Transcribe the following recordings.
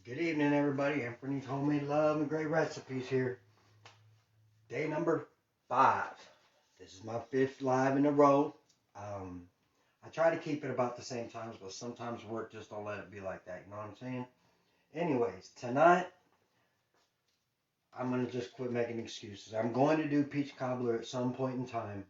Good evening, everybody. Anthony's Homemade Love and Great Recipes here. Day number 5. This is my 5th live in a row. Um, I try to keep it about the same times, but sometimes work just don't let it be like that. You know what I'm saying? Anyways, tonight I'm gonna just quit making excuses. I'm going to do peach cobbler at some point in time.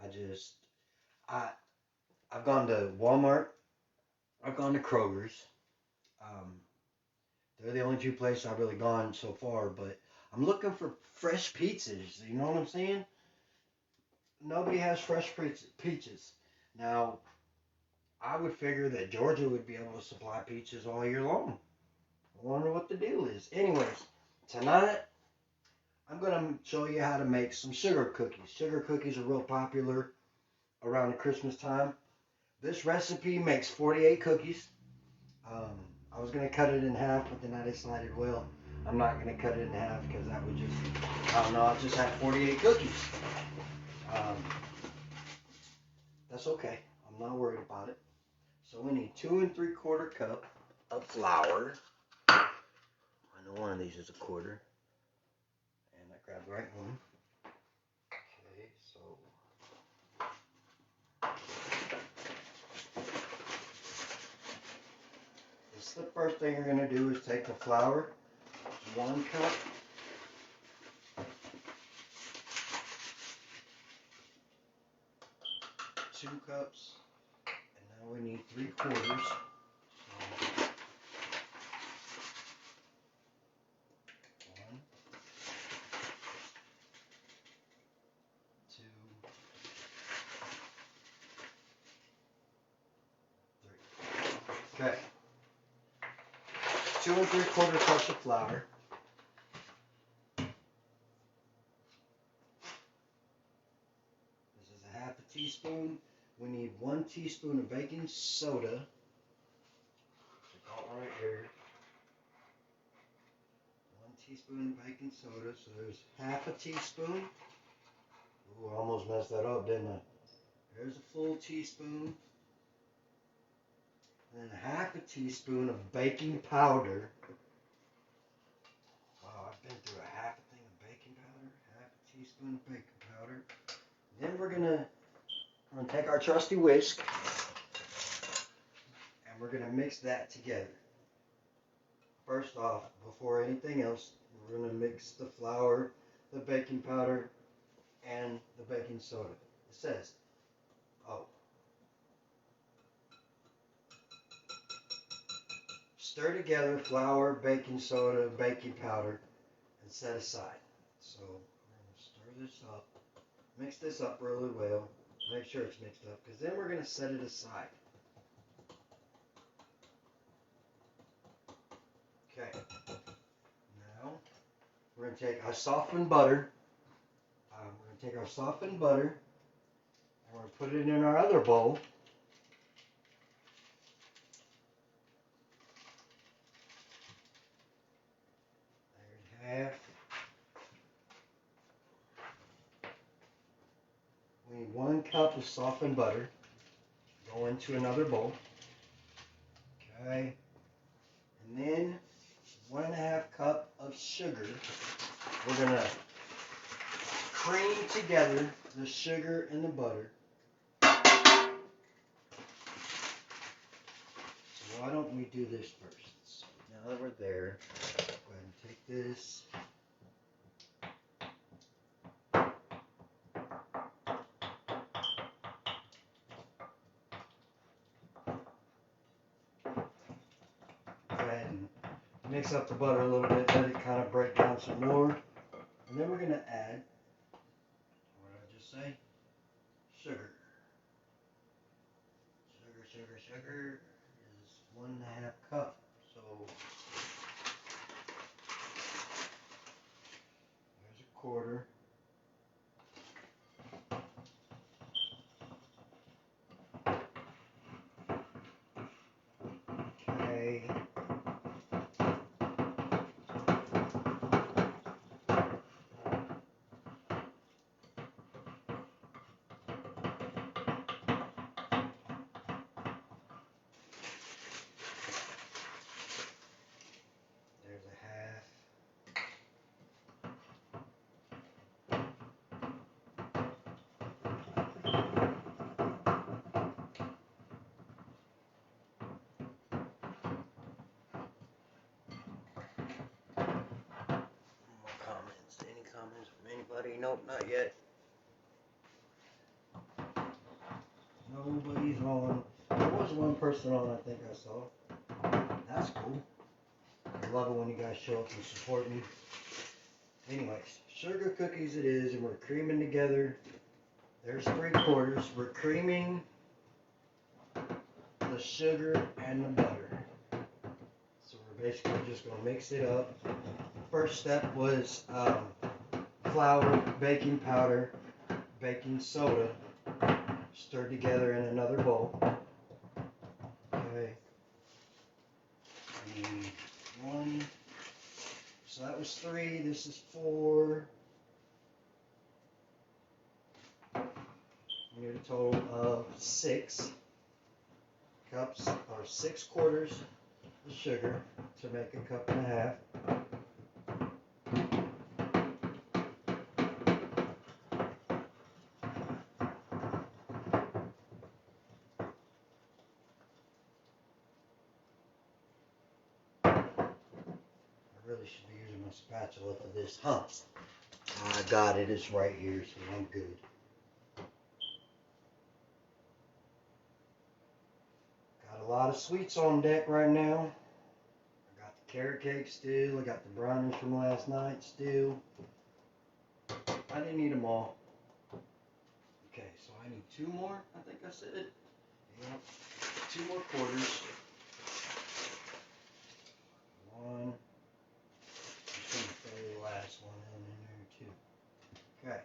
I just I I've gone to Walmart. I've gone to Kroger's. Um, they're the only two places I've really gone so far, but I'm looking for fresh pizzas. You know what I'm saying? Nobody has fresh peaches. Now, I would figure that Georgia would be able to supply peaches all year long. I wonder what the deal is. Anyways, tonight I'm going to show you how to make some sugar cookies. Sugar cookies are real popular around the Christmas time. This recipe makes 48 cookies. Um, I was going to cut it in half, but then I decided, well, I'm not going to cut it in half because that would just, I don't know, I'll just have 48 cookies. Um, that's okay. I'm not worried about it. So we need 2 3/4 cup of flour. I know one of these is a quarter, and I grabbed the right one. Okay, so this the first thing you're gonna do is take the flour, 1 cup, 2 cups, and now we need 3/4. So 1, 2, 3. Okay, 2 3/4 cups of flour. This is a half a teaspoon. We need 1 teaspoon of baking soda. Right here. 1 teaspoon of baking soda. So there's half a teaspoon. Ooh, I almost messed that up, didn't I? There's a full teaspoon. And then half a teaspoon of baking powder. Wow, I've been through a half a thing of baking powder. Half a teaspoon of baking powder. Then we're gonna take our trusty whisk and we're gonna mix that together. First off, before anything else, we're gonna mix the flour, the baking powder, and the baking soda. It says, oh, stir together flour, baking soda, baking powder, and set aside. So we're going to stir this up, mix this up really well, make sure it's mixed up, because then we're going to set it aside. Okay, now we're going to take our softened butter, and we're going to put it in our other bowl. There's half. We need 1 cup of softened butter. Go into another bowl. Okay. And then 1 1/2 cup of sugar. We're going to cream together the sugar and the butter. So why don't we do this first? So now that we're there, go ahead and take this. Go ahead and mix up the butter a little bit, let it kind of break down some more. And then we're going to add, what did I just say? Sugar. Sugar is 1 1/2 cup. So there's a quarter. Okay. Anybody? Nope, not yet. Nobody's on. There was one person on, I think I saw. That's cool. I love it when you guys show up and support me. Anyways, sugar cookies it is, and we're creaming together. There's 3/4. We're creaming the sugar and the butter. So we're basically just going to mix it up. First step was flour, baking powder, baking soda, stirred together in another bowl. Okay. And 1. So that was 3. This is 4. We need a total of 6 cups, or 6/4 of sugar to make 1.5 cups. I really should be using my spatula for this, huh? I got it. It's right here, so I'm good. Got a lot of sweets on deck right now. I got the carrot cake still. I got the brownies from last night still. I didn't eat them all. Okay, so I need 2 more, I think I said. Yep. 2 more quarters. 1. I'm just going to throw the last one in there too. Okay.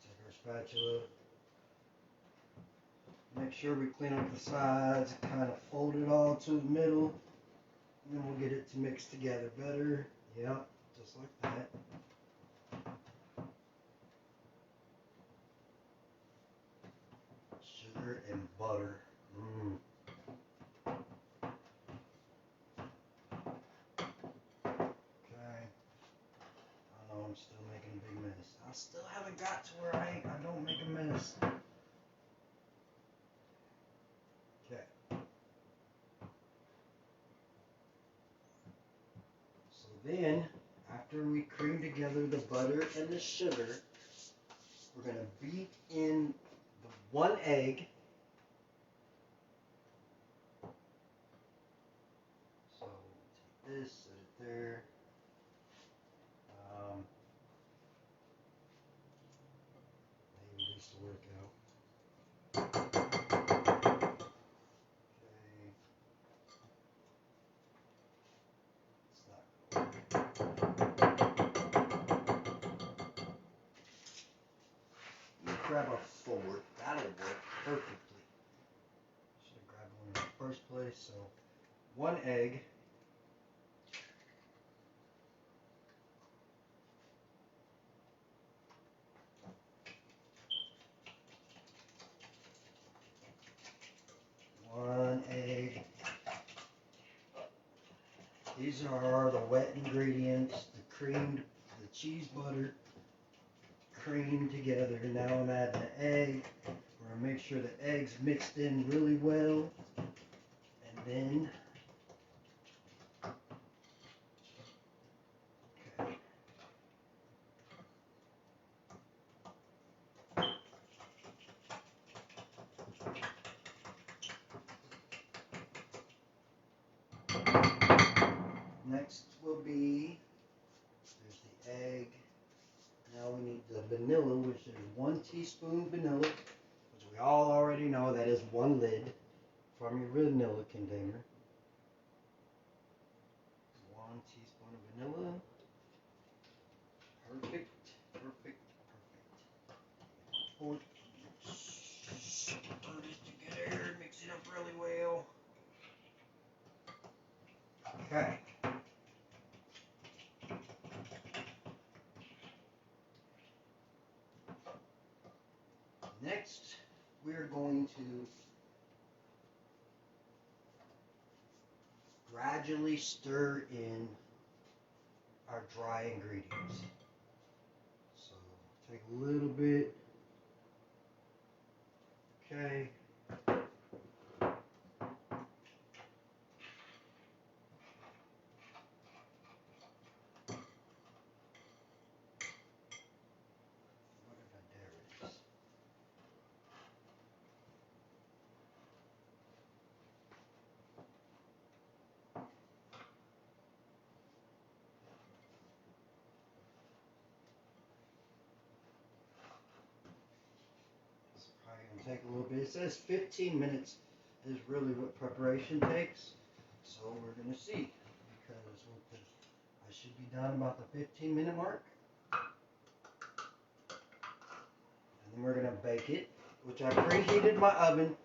Take our spatula. Make sure we clean up the sides, kind of fold it all to the middle, and then we'll get it to mix together better. Yep, just like that. Sugar and butter. Okay. I know I'm still making a big mess. I still haven't got to where I don't make a mess. Okay. So then, after we cream together the butter and the sugar, we're going to beat in the 1 egg. So take this, set it there. Maybe this will work out. Okay. It's not going to work. Let me grab a fork. That'll work perfectly. Should have grabbed one in the first place. So 1 egg. These are the wet ingredients, the creamed, the cheese butter, creamed together. Now I'm adding the egg. We're going to make sure the egg's mixed in really well. And then, okay. Next will be, there's the egg. Now we need the vanilla, which is 1 teaspoon vanilla, which we all already know that is 1 lid from your vanilla container. 1 teaspoon of vanilla. Perfect, perfect, perfect. Pour this together, mix it up really well. Okay. Next, we're going to gradually stir in our dry ingredients. So, take a little bit. Okay. take a little bit. It says 15 minutes is really what preparation takes. So we're going to see. Because I should be done about the 15-minute mark. And then we're going to bake it, which I preheated my oven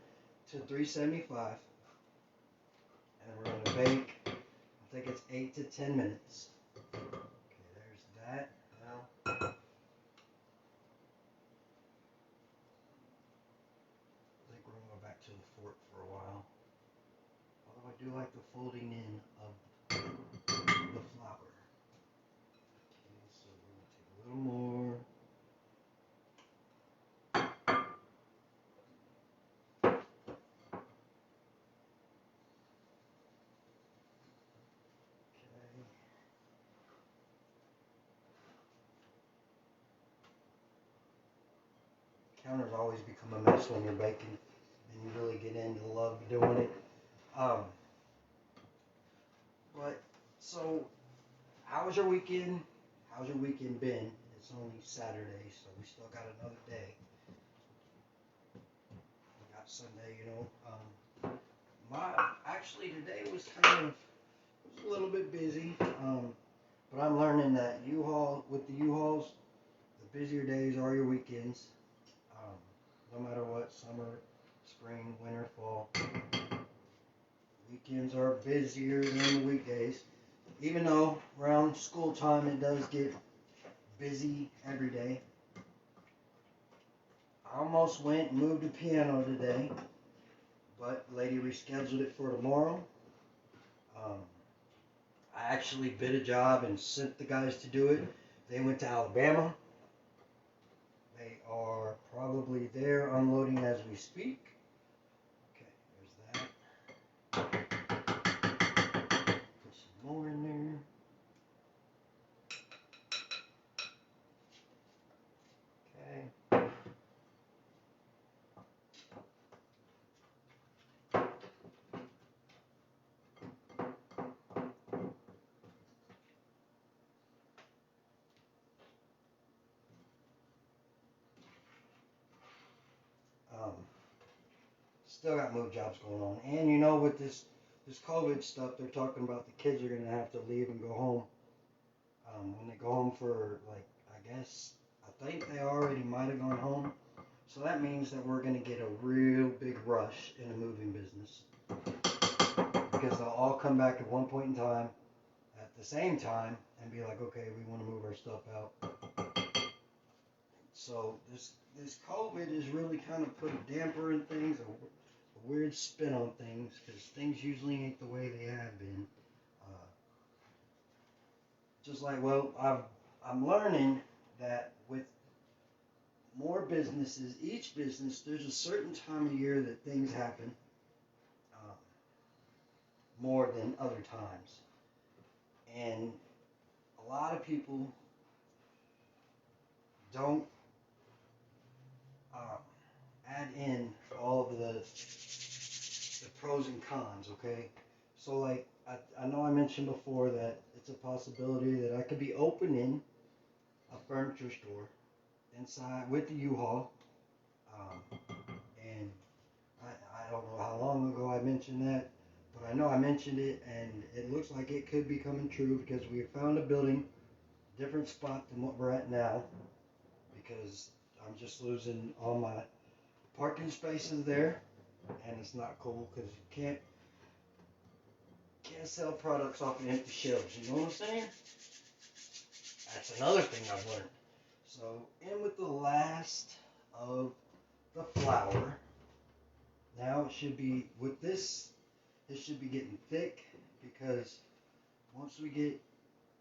to 375. And we're going to bake, I think it's 8 to 10 minutes. Okay, there's that. Now, I think we're going to go back to the fork for a while. Although I do like the folding in of the flour. Okay, so we're going to take a little more. Counters always become a mess when you're baking and you really get into the love of doing it. But so, how was your weekend? How's your weekend been? It's only Saturday, so we still got another day. We got Sunday, you know. Actually today was a little bit busy. But I'm learning that with the U-Hauls, the busier days are your weekends. No matter what, summer, spring, winter, fall. Weekends are busier than the weekdays. Even though around school time it does get busy every day. I almost went and moved a piano today, but the lady rescheduled it for tomorrow. I actually bid a job and sent the guys to do it. They went to Alabama. They are probably there unloading as we speak. Okay, there's that. Put some more in there. Okay. Still got move jobs going on. And you know, with this COVID stuff, they're talking about the kids are going to have to leave and go home. When they go home for, I think they already might have gone home. So that means that we're going to get a real big rush in the moving business. Because they'll all come back at one point in time, at the same time, and be like, okay, we want to move our stuff out. So this COVID has really kind of put a damper in things, a weird spin on things, because things usually ain't the way they have been. Just like, I'm learning that with more businesses, each business, there's a certain time of year that things happen more than other times. And a lot of people don't add in all of the pros and cons, okay? So, I know I mentioned before that it's a possibility that I could be opening a furniture store inside with the U-Haul. And I don't know how long ago I mentioned that, but I know I mentioned it, and it looks like it could be coming true because we have found a building, different spot than what we're at now, because I'm just losing all my parking spaces there, and it's not cool because you can't sell products off of empty shelves. You know what I'm saying? That's another thing I've learned. So, in with the last of the flour. Now it should be, with this, it should be getting thick, because once we get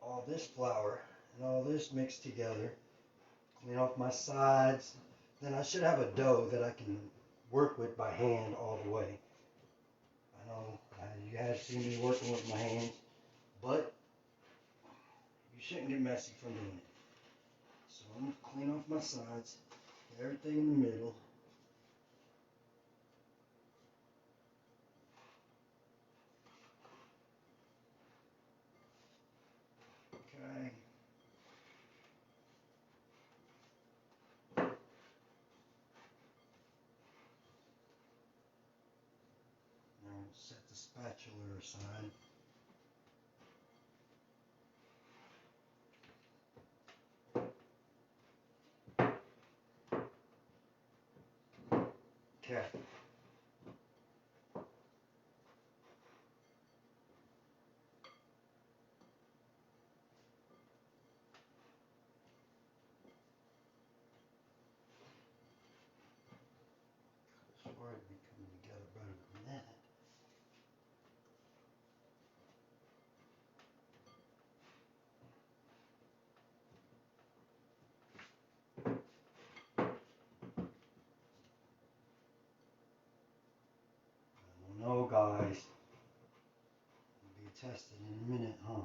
all this flour and all this mixed together, clean off my sides, then I should have a dough that I can work with by hand all the way. I know you guys see me working with my hands, but you shouldn't get messy from doing it. So I'm going to clean off my sides, everything in the middle. Okay. spatula aside. Okay. I swear it'd be coming together better than that. I don't know, guys. It'll be tested in a minute, huh?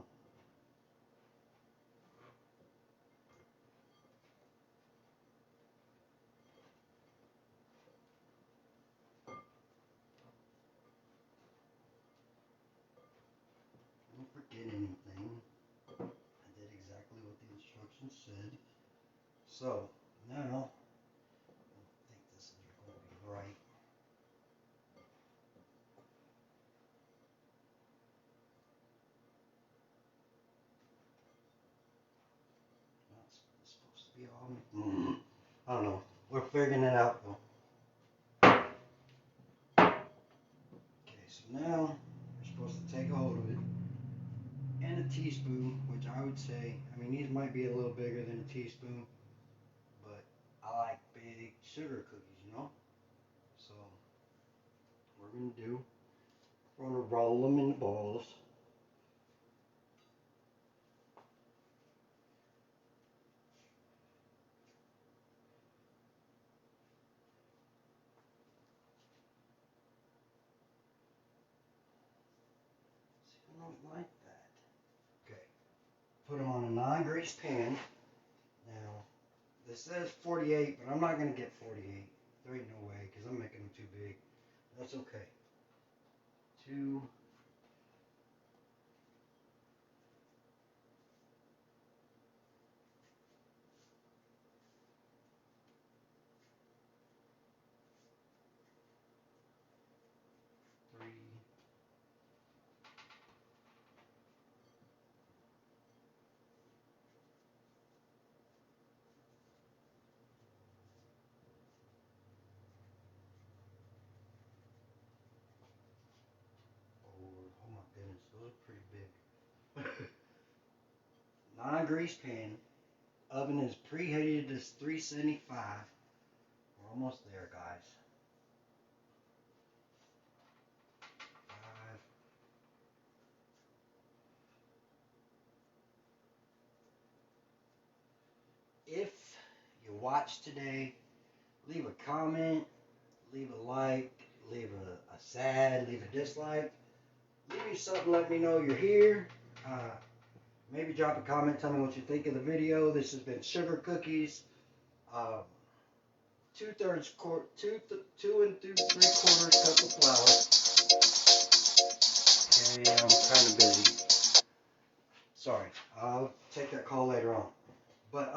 Don't forget anything. I did exactly what the instructions said. So, now, I think this is going to be right. That's supposed to be all. I don't know. We're figuring it out, though. Okay, so now, you're supposed to take a hold of it. And a teaspoon, which I would say, I mean, these might be a little bigger than a teaspoon, but I like big sugar cookies, you know? So, what we're going to do, we're going to roll them into balls. See, I don't like that. Okay, put them on a non-grease pan. Now, this says 48, but I'm not going to get 48. There ain't no way, because I'm making them too big. That's okay. 2, 3, 4. Oh my goodness, those are pretty big. Non-grease pan. Oven is preheated to 375. We're almost there, guys. 5. If you watched today, leave a comment, leave a like, leave a sad, leave a dislike. Leave me something, let me know you're here. Maybe drop a comment, tell me what you think of the video. This has been Sugar Cookies. 2 and 3/4 cup of flour. Okay, I'm kind of busy. Sorry, I'll take that call later on. But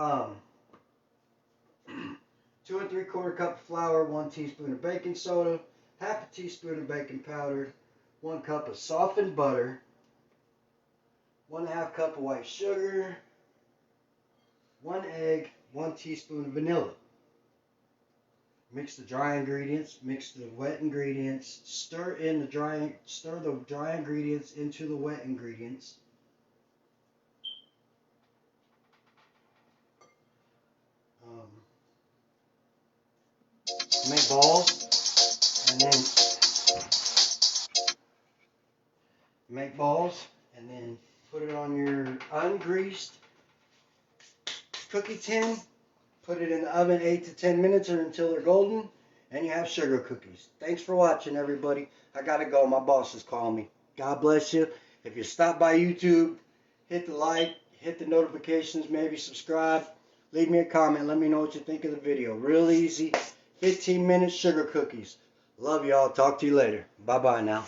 2 and 3/4 cup of flour, 1 teaspoon of baking soda, half a teaspoon of baking powder, 1 cup of softened butter, 1/2 cup of white sugar, 1 egg, 1 teaspoon of vanilla. Mix the dry ingredients, mix the wet ingredients, stir the dry ingredients into the wet ingredients. Make balls, and then put it on your ungreased cookie tin. Put it in the oven 8 to 10 minutes or until they're golden, and you have sugar cookies. Thanks for watching, everybody. I gotta go. My boss is calling me. God bless you. If you stop by YouTube, hit the like, hit the notifications, maybe subscribe. Leave me a comment. Let me know what you think of the video. Real easy. 15-minute sugar cookies. Love y'all. Talk to you later. Bye-bye now.